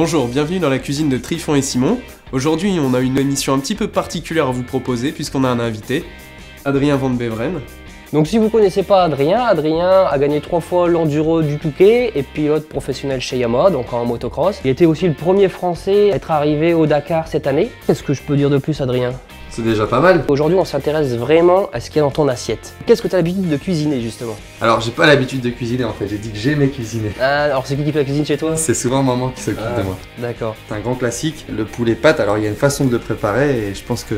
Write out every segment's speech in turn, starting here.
Bonjour, bienvenue dans la cuisine de Trifon et Simon. Aujourd'hui, on a une émission un petit peu particulière à vous proposer puisqu'on a un invité, Adrien Van Beveren. Donc si vous ne connaissez pas Adrien, Adrien a gagné 3 fois l'Enduro du Touquet et pilote professionnel chez Yamaha, donc en motocross. Il était aussi le premier Français à être arrivé au Dakar cette année. Qu'est-ce que je peux dire de plus, Adrien? C'est déjà pas mal. Aujourd'hui, on s'intéresse vraiment à ce qu'il y a dans ton assiette. Qu'est-ce que tu as l'habitude de cuisiner, justement? Alors, j'ai pas l'habitude de cuisiner en fait, j'ai dit que j'aimais cuisiner. Ah, alors c'est qui fait la cuisine chez toi? C'est souvent maman qui s'occupe de moi. D'accord. C'est un grand classique, le poulet pâte. Alors, il y a une façon de le préparer et je pense que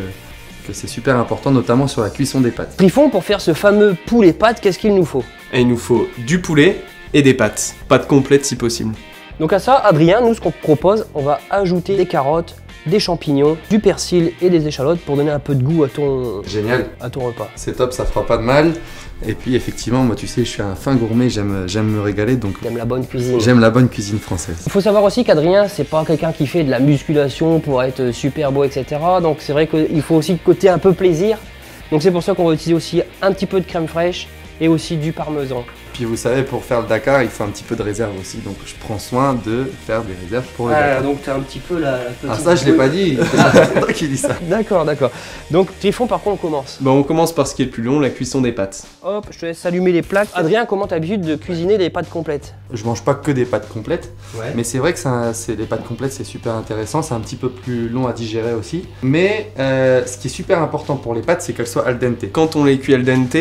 c'est super important, notamment sur la cuisson des pâtes. Trifon, pour faire ce fameux poulet pâte, qu'est-ce qu'il nous faut? Et il nous faut du poulet et des pâtes. Pâtes complètes si possible. Donc à ça, Adrien, nous ce qu'on te propose, on va ajouter des carottes, des champignons, du persil et des échalotes pour donner un peu de goût à ton repas. C'est top, ça fera pas de mal. Et puis effectivement, moi tu sais, je suis un fin gourmet, j'aime me régaler, donc J'aime la bonne cuisine. j'aime la bonne cuisine française. Il faut savoir aussi qu'Adrien, c'est pas quelqu'un qui fait de la musculation pour être super beau, etc. Donc c'est vrai qu'il faut aussi le côté un peu plaisir. Donc c'est pour ça qu'on va utiliser aussi un petit peu de crème fraîche et aussi du parmesan. Puis vous savez, pour faire le Dakar, il faut un petit peu de réserve aussi, donc je prends soin de faire des réserves pour le Dakar. Donc t'as un petit peu la petite... Ah ça, je l'ai pas dit, c'est toi qui dis ça. D'accord, d'accord. Donc Trifon, par contre, on commence. On commence par ce qui est le plus long, la cuisson des pâtes. Hop, je te laisse allumer les plaques. Adrien, comment t'as l'habitude de cuisiner des pâtes complètes? Je mange pas que des pâtes complètes, Ouais. mais c'est vrai que les pâtes complètes c'est super intéressant, c'est un petit peu plus long à digérer aussi. Mais ce qui est super important pour les pâtes, c'est qu'elles soient al dente. Quand on les cuit al dente,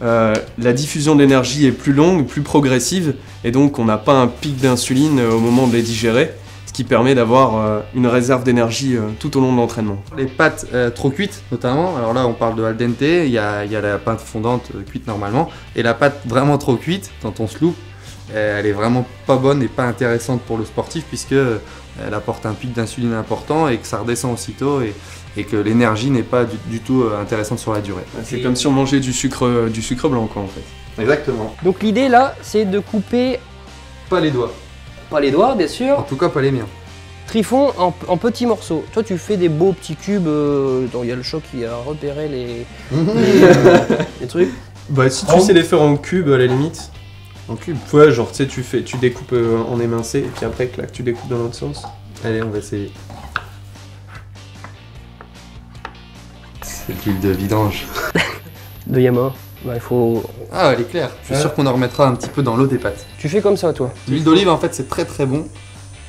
la diffusion d'énergie est plus longue, plus progressive, et donc on n'a pas un pic d'insuline au moment de les digérer, ce qui permet d'avoir une réserve d'énergie tout au long de l'entraînement. Les pâtes trop cuites notamment, alors là on parle de al dente, il y a la pâte fondante cuite normalement, et la pâte vraiment trop cuite, quand on se loupe, elle est vraiment pas bonne et pas intéressante pour le sportif puisque elle apporte un pic d'insuline important et que ça redescend aussitôt et que l'énergie n'est pas du tout intéressante sur la durée. C'est comme si on mangeait du sucre blanc quoi en fait. Exactement. Donc l'idée là, c'est de couper, Pas les doigts, pas les doigts bien sûr, en tout cas pas les miens. Trifon en petits morceaux. Toi tu fais des beaux petits cubes, dont il y a le choc qui a repéré les trucs. Si tu sais les faire en cubes à la limite. En cube. Ouais, genre tu sais, tu découpes en émincé et puis après clac, tu découpes dans l'autre sens. Allez, on va essayer. C'est l'huile de vidange. De Yamaha. Bah, il faut... Ah, elle est claire. Je suis sûr qu'on en remettra un petit peu dans l'eau des pâtes. Tu fais comme ça toi. L'huile d'olive, en fait, c'est très très bon.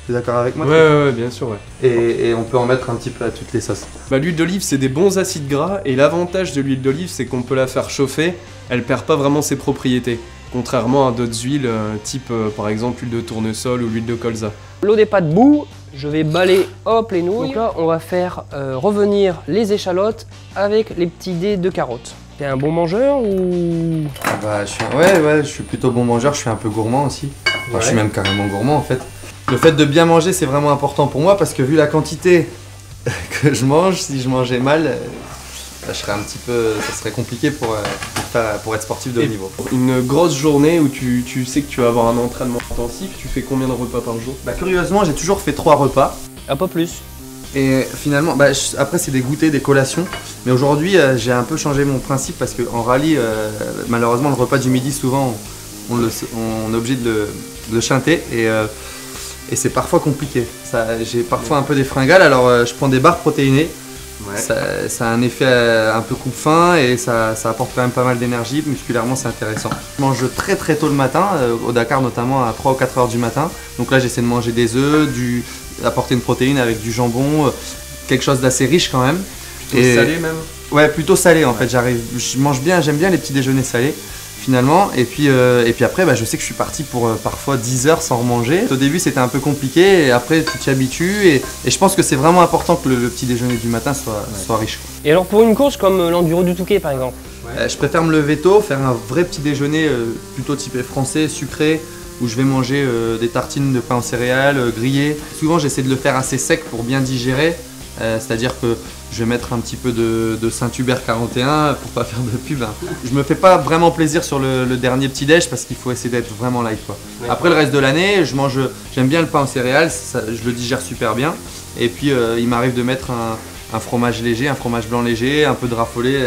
Tu es d'accord avec moi? Ouais, bien sûr, ouais. Et on peut en mettre un petit peu à toutes les sauces. L'huile d'olive, c'est des bons acides gras, et l'avantage de l'huile d'olive, c'est qu'on peut la faire chauffer, elle perd pas vraiment ses propriétés. Contrairement à d'autres huiles, type par exemple l'huile de tournesol ou l'huile de colza. L'eau des pâtes bout, je vais balayer hop les nouilles. Donc là on va faire revenir les échalotes avec les petits dés de carottes. T'es un bon mangeur ou... Ouais, je suis plutôt bon mangeur, je suis un peu gourmand aussi. Enfin, je suis même carrément gourmand en fait. Le fait de bien manger, c'est vraiment important pour moi parce que vu la quantité que je mange, si je mangeais mal, je serais un petit peu, ça serait compliqué pour être sportif de haut niveau. Une grosse journée où tu sais que tu vas avoir un entraînement intensif, tu fais combien de repas par jour? Curieusement, j'ai toujours fait 3 repas. Un peu plus. Et finalement, après c'est des goûters, des collations. Mais aujourd'hui, j'ai un peu changé mon principe parce qu'en rallye, malheureusement, le repas du midi, souvent, on est obligé de le chanter et c'est parfois compliqué. J'ai parfois un peu des fringales, alors je prends des barres protéinées. Ouais. Ça a un effet un peu coupe-faim et ça apporte quand même pas mal d'énergie. Musculairement, c'est intéressant. Je mange très très tôt le matin, au Dakar notamment à 3 ou 4 heures du matin. Donc là, j'essaie de manger des œufs, apporter une protéine avec du jambon, quelque chose d'assez riche quand même. Plutôt salé même? Ouais, plutôt salé en fait. Je mange bien, j'aime bien les petits déjeuners salés. Finalement, et puis après je sais que je suis parti pour parfois 10 heures sans remanger. Au début c'était un peu compliqué et après tu t'y habitues et je pense que c'est vraiment important que le petit déjeuner du matin soit riche. Et alors pour une course comme l'Enduro du Touquet par exemple? Je préfère me lever tôt, faire un vrai petit déjeuner plutôt typé français, sucré, où je vais manger des tartines de pain aux céréales, grillées. Souvent j'essaie de le faire assez sec pour bien digérer, c'est-à-dire que je vais mettre un petit peu de Saint-Hubert 41 pour pas faire de pub. Je me fais pas vraiment plaisir sur le dernier petit déj parce qu'il faut essayer d'être vraiment light quoi. Après le reste de l'année, j'aime bien le pain aux céréales, je le digère super bien. Et puis il m'arrive de mettre un fromage léger, un fromage blanc léger, un peu de raffolé,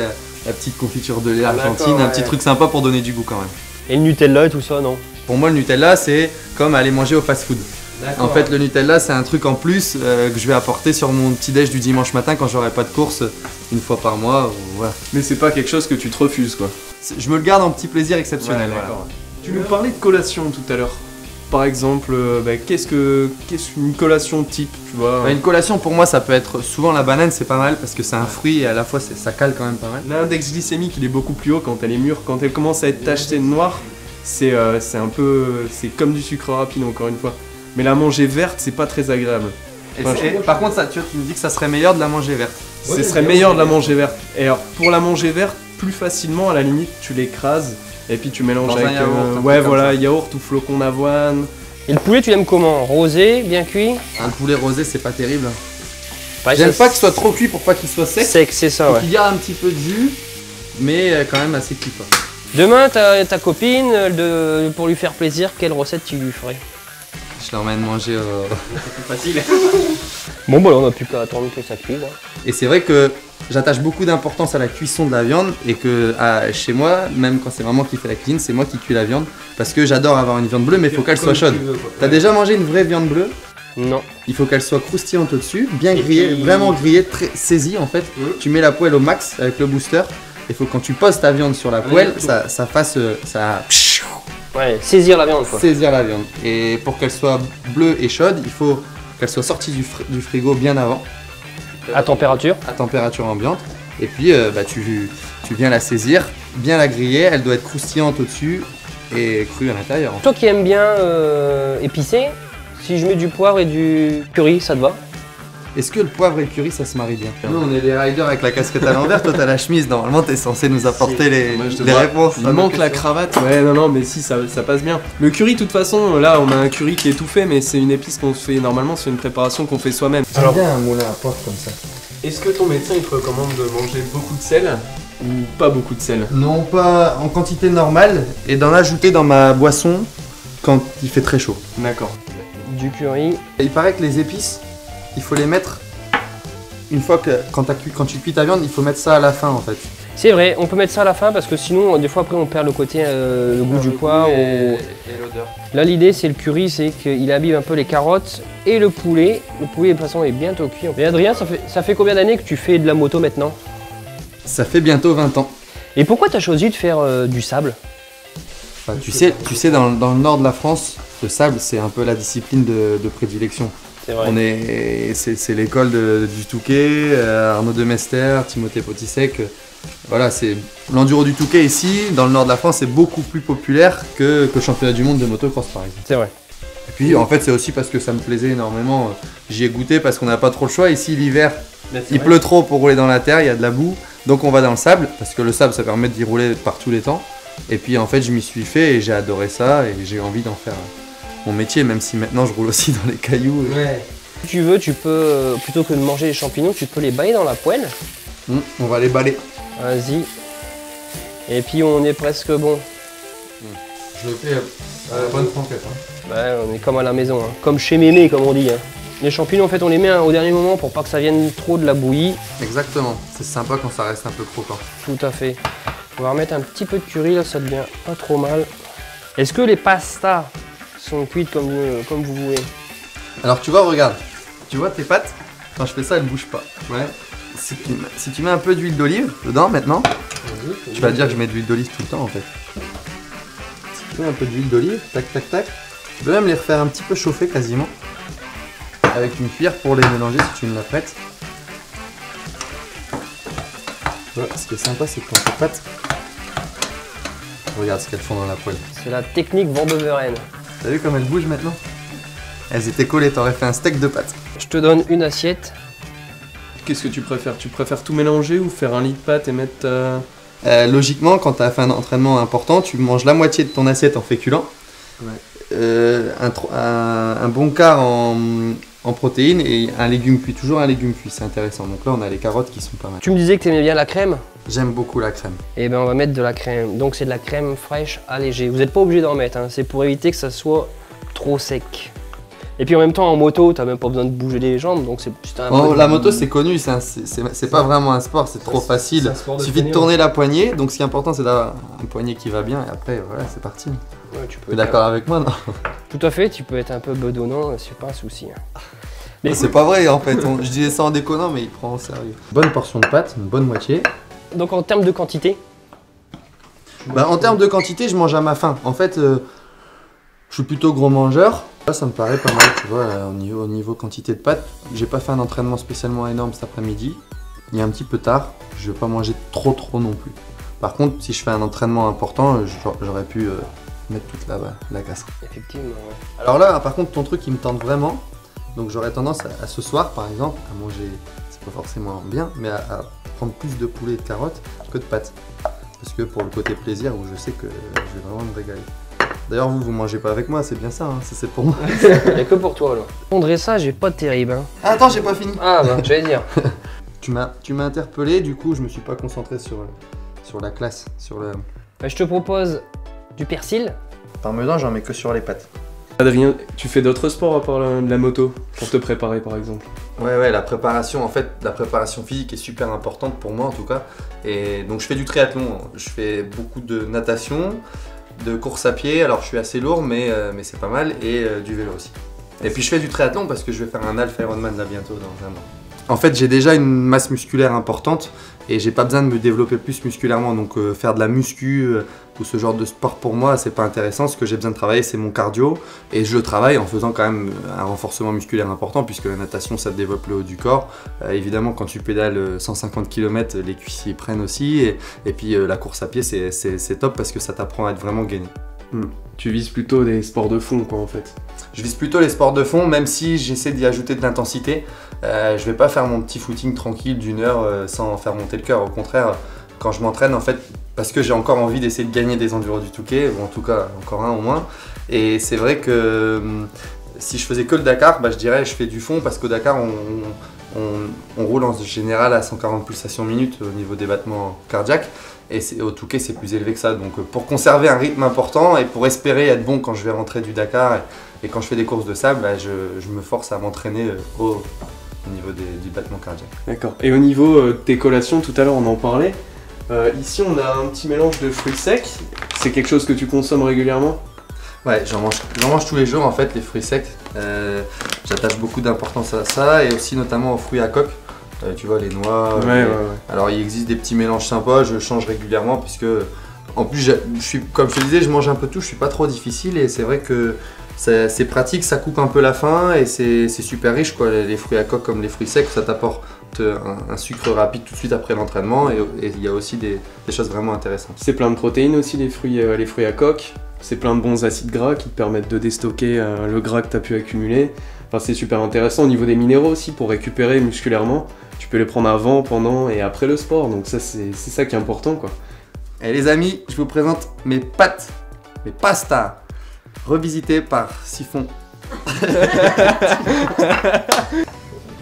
la petite confiture de lait argentine, un petit truc sympa pour donner du goût quand même. Et le Nutella et tout ça, non? Pour moi le Nutella c'est comme aller manger au fast-food. En fait, le Nutella, c'est un truc en plus que je vais apporter sur mon petit déj du dimanche matin quand j'aurai pas de course une fois par mois. Voilà. Mais c'est pas quelque chose que tu te refuses, quoi. Je me le garde en petit plaisir exceptionnel. Ouais, Voilà. d'accord. Tu nous parlais de collation tout à l'heure. Par exemple, qu'est-ce qu'une collation type, tu vois? Une collation pour moi, ça peut être souvent la banane, c'est pas mal parce que c'est un fruit et à la fois ça cale quand même pas mal. L'index glycémique, il est beaucoup plus haut quand elle est mûre. Quand elle commence à être tachetée de noir, c'est comme du sucre rapide, encore une fois. Mais la manger verte, c'est pas très agréable. Par contre, tu me dis que ça serait meilleur de la manger verte. Ce serait meilleur de la manger verte. Et alors, pour la manger verte, plus facilement, à la limite, tu l'écrases et puis tu mélanges Dans avec un yaourt, ouais, voilà, yaourt ou flocon d'avoine. Et le poulet, tu l'aimes comment? Rosé, bien cuit? Un poulet rosé, c'est pas terrible. Ouais, J'aime ça, pas qu'il soit trop cuit pour pas qu'il soit sec. Sec, c'est ça, ouais. Il garde un petit peu de jus, mais quand même assez cuit, quoi. Demain, ta copine, pour lui faire plaisir, quelle recette tu lui ferais? Je l'emmène manger. Facile. Bon, bah là, on n'a plus qu'à attendre que ça cuise. Hein. Et c'est vrai que j'attache beaucoup d'importance à la cuisson de la viande et que chez moi, même quand c'est maman qui fait la cuisine, c'est moi qui cuis la viande parce que j'adore avoir une viande bleue, mais il faut qu'elle soit chaude. T'as déjà mangé une vraie viande bleue? Non. Il faut qu'elle soit croustillante au-dessus, bien grillée, vraiment grillée, très saisie en fait. Tu mets la poêle au max avec le booster. Il faut que quand tu poses ta viande sur la poêle, ça fasse Ouais, saisir la viande, quoi. saisir la viande. Et pour qu'elle soit bleue et chaude, il faut qu'elle soit sortie du frigo bien avant, À température. à température ambiante. Et puis tu viens la saisir, bien la griller, elle doit être croustillante au-dessus et crue à l'intérieur. Toi qui aimes bien épicé, si je mets du poivre et du curry, ça te va? Est-ce que le poivre et le curry ça se marie bien? Nous on est des riders avec la casquette à l'envers, toi t'as la chemise, normalement t'es censé nous apporter les réponses. Il manque la cravate. Ouais, non, mais si, ça passe bien. Le curry, de toute façon, là, on a un curry qui est tout fait, mais c'est une épice qu'on fait normalement, c'est une préparation qu'on fait soi-même. J'aime bien un moulin à poivre comme ça. Est-ce que ton médecin, il te recommande de manger beaucoup de sel ou pas beaucoup de sel? Non, pas en quantité normale et d'en ajouter dans ma boisson quand il fait très chaud. D'accord. Du curry. Il paraît que les épices, il faut les mettre une fois que quand tu cuis ta viande, il faut mettre ça à la fin en fait. C'est vrai, on peut mettre ça à la fin parce que sinon, des fois après, on perd le côté, le goût du poivre. et l'odeur. Là, l'idée, c'est le curry, c'est qu'il abîme un peu les carottes et le poulet. Le poulet, de toute façon, est bientôt cuit. Et Adrien, ça fait combien d'années que tu fais de la moto maintenant? Ça fait bientôt 20 ans. Et pourquoi tu as choisi de faire du sable? Enfin, tu sais dans le nord de la France, le sable c'est un peu la discipline de prédilection. C'est vrai. C'est l'école du Touquet, Arnaud de Mester, Timothée Potisek. Voilà, c'est l'enduro du Touquet ici, dans le nord de la France, c'est beaucoup plus populaire que le championnat du monde de motocross par exemple. C'est vrai. Et puis en fait c'est aussi parce que ça me plaisait énormément. J'y ai goûté parce qu'on n'a pas trop le choix. Ici l'hiver, il pleut trop pour rouler dans la terre, il y a de la boue. Donc on va dans le sable, parce que le sable ça permet d'y rouler par tous les temps. Et puis en fait je m'y suis fait et j'ai adoré ça et j'ai envie d'en faire mon métier, même si maintenant je roule aussi dans les cailloux. Ouais. Si tu veux, tu peux, plutôt que de manger les champignons, tu peux les bailler dans la poêle. On va les balayer. Vas-y. Et puis on est presque bon. Je le fais à la bonne franquette. Hein. Ouais, on est comme à la maison, hein. Comme chez Mémé comme on dit. Hein. Les champignons en fait on les met au dernier moment pour pas que ça vienne trop de la bouillie. Exactement, c'est sympa quand ça reste un peu croquant. Tout à fait. On va remettre un petit peu de curry là, ça devient pas trop mal. Est-ce que les pastas sont cuites comme vous voulez? Alors tu vois, regarde, tu vois tes pâtes, quand je fais ça elles bougent pas. Ouais. Si tu mets un peu d'huile d'olive dedans maintenant, tu vas dire que je mets de l'huile d'olive tout le temps en fait. Si tu mets un peu d'huile d'olive, tac tac tac, tu peux même les refaire un petit peu chauffer quasiment. Avec une cuillère pour les mélanger si tu me la prêtes. Ouais, ce qui est sympa c'est que quand tes pâtes, regarde ce qu'elles font dans la poêle. C'est la technique Van Beveren. T'as vu comme elles bougent maintenant? Elles étaient collées, t'aurais fait un steak de pâtes. Je te donne une assiette. Qu'est-ce que tu préfères? Tu préfères tout mélanger ou faire un lit de pâtes et mettre... Logiquement, quand tu as fait un entraînement important, tu manges la moitié de ton assiette en féculents, un bon quart en protéines et un légume cuit, toujours un légume cuit, c'est intéressant. Donc là, on a les carottes qui sont pas mal. Tu me disais que tu aimais bien la crème? J'aime beaucoup la crème. Et ben on va mettre de la crème. Donc c'est de la crème fraîche allégée. Vous n'êtes pas obligé d'en mettre, hein. C'est pour éviter que ça soit trop sec. Et puis en même temps en moto, t'as même pas besoin de bouger les jambes, donc c'est juste un... Oh, la moto c'est connu, c'est pas vraiment un sport, c'est trop facile. Il suffit de tourner la poignée, donc ce qui est important c'est d'avoir un poignet qui va bien et après voilà c'est parti. Ouais, tu peux T'es d'accord avec moi, non? Tout à fait, tu peux être un peu bedonnant, c'est pas un souci. Mais c'est pas vrai en fait, je disais ça en déconnant mais il prend au sérieux. Bonne portion de pâtes, une bonne moitié. Donc en termes de quantité? Bah en termes de quantité, je mange à ma faim. En fait, je suis plutôt gros mangeur. Là, ça me paraît pas mal, tu vois, au niveau quantité de pâtes. J'ai pas fait un entraînement spécialement énorme cet après-midi. Il est un petit peu tard, je vais pas manger trop non plus. Par contre, si je fais un entraînement important, j'aurais pu mettre toute la casserole. Effectivement, ouais. Alors là, par contre, ton truc, il me tente vraiment. Donc j'aurais tendance à ce soir, par exemple, à manger, c'est pas forcément bien, mais à prendre plus de poulet et de carottes que de pâtes. Parce que pour le côté plaisir, où je sais que je vais vraiment me régaler. D'ailleurs, vous mangez pas avec moi, c'est bien ça, hein, c'est pour moi. Il n'y a que pour toi alors. Ton dressage est pas terrible. Hein. Ah, attends, j'ai pas fini. Ah bah, j'allais dire. Tu m'as interpellé, du coup, je me suis pas concentré sur la classe, sur le... Bah, je te propose du persil. Parmesan, j'en mets que sur les pâtes. Adrien, tu fais d'autres sports à part la moto pour te préparer par exemple? Ouais, la préparation, en fait, la préparation physique est super importante pour moi en tout cas. Et donc je fais du triathlon, je fais beaucoup de natation, de course à pied, alors je suis assez lourd mais c'est pas mal, et du vélo aussi. Et puis je fais du triathlon parce que je vais faire un Alpha Ironman là bientôt dans un an. En fait, j'ai déjà une masse musculaire importante et j'ai pas besoin de me développer plus musculairement, donc faire de la muscu ou ce genre de sport pour moi c'est pas intéressant. Ce que j'ai besoin de travailler c'est mon cardio, et je le travaille en faisant quand même un renforcement musculaire important puisque la natation ça développe le haut du corps. Évidemment quand tu pédales 150 km les cuissiers prennent aussi, et puis la course à pied c'est top parce que ça t'apprend à être vraiment gainé. Tu vises plutôt des sports de fond quoi en fait? Je vise plutôt les sports de fond, même si j'essaie d'y ajouter de l'intensité. Je vais pas faire mon petit footing tranquille d'une heure sans faire monter le cœur. Au contraire, quand je m'entraîne en fait, parce que j'ai encore envie d'essayer de gagner des enduros du Touquet, ou en tout cas encore un au moins. Et c'est vrai que si je faisais que le Dakar, bah, je dirais je fais du fond parce qu'au Dakar on roule en général à 140 pulsations minutes au niveau des battements cardiaques. Et au Touquet c'est plus élevé que ça, donc pour conserver un rythme important et pour espérer être bon quand je vais rentrer du Dakar et quand je fais des courses de sable, bah, je me force à m'entraîner au niveau du battement cardiaque. D'accord. Et au niveau de tes collations, tout à l'heure on en parlait, ici on a un petit mélange de fruits secs, c'est quelque chose que tu consommes régulièrement? Ouais, j'en mange tous les jours en fait, les fruits secs. J'attache beaucoup d'importance à ça, et aussi notamment aux fruits à coque. Tu vois, les noix. Ouais. Alors il existe des petits mélanges sympas, je change régulièrement puisque en plus comme je te disais, je mange un peu tout, je suis pas trop difficile, et c'est vrai que c'est pratique, ça coupe un peu la faim et c'est super riche quoi. Les fruits à coque comme les fruits secs, ça t'apporte un sucre rapide tout de suite après l'entraînement, et il y a aussi des choses vraiment intéressantes. C'est plein de protéines aussi les fruits à coque, c'est plein de bons acides gras qui te permettent de déstocker le gras que tu as pu accumuler. Enfin, c'est super intéressant au niveau des minéraux aussi pour récupérer musculairement. Tu peux les prendre avant, pendant et après le sport, donc ça c'est ça qui est important quoi. Et les amis, je vous présente mes pâtes, mes pastas, revisitées par Siphon.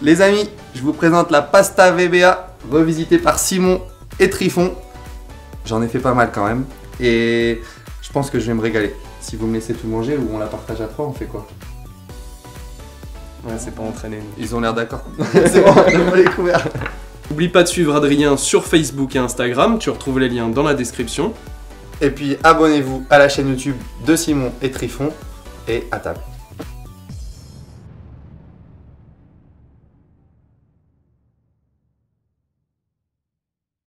Les amis, je vous présente la pasta VBA, revisitée par Simon et Trifon. J'en ai fait pas mal quand même, et je pense que je vais me régaler. Si vous me laissez tout manger, ou on la partage à trois, on fait quoi? Ouais, c'est pas entraîné. Ils ont l'air d'accord. C'est bon, je l'ai découvert. N'oublie pas de suivre Adrien sur Facebook et Instagram, tu retrouves les liens dans la description. Et puis abonnez-vous à la chaîne YouTube de Simon et Trifon, et à table.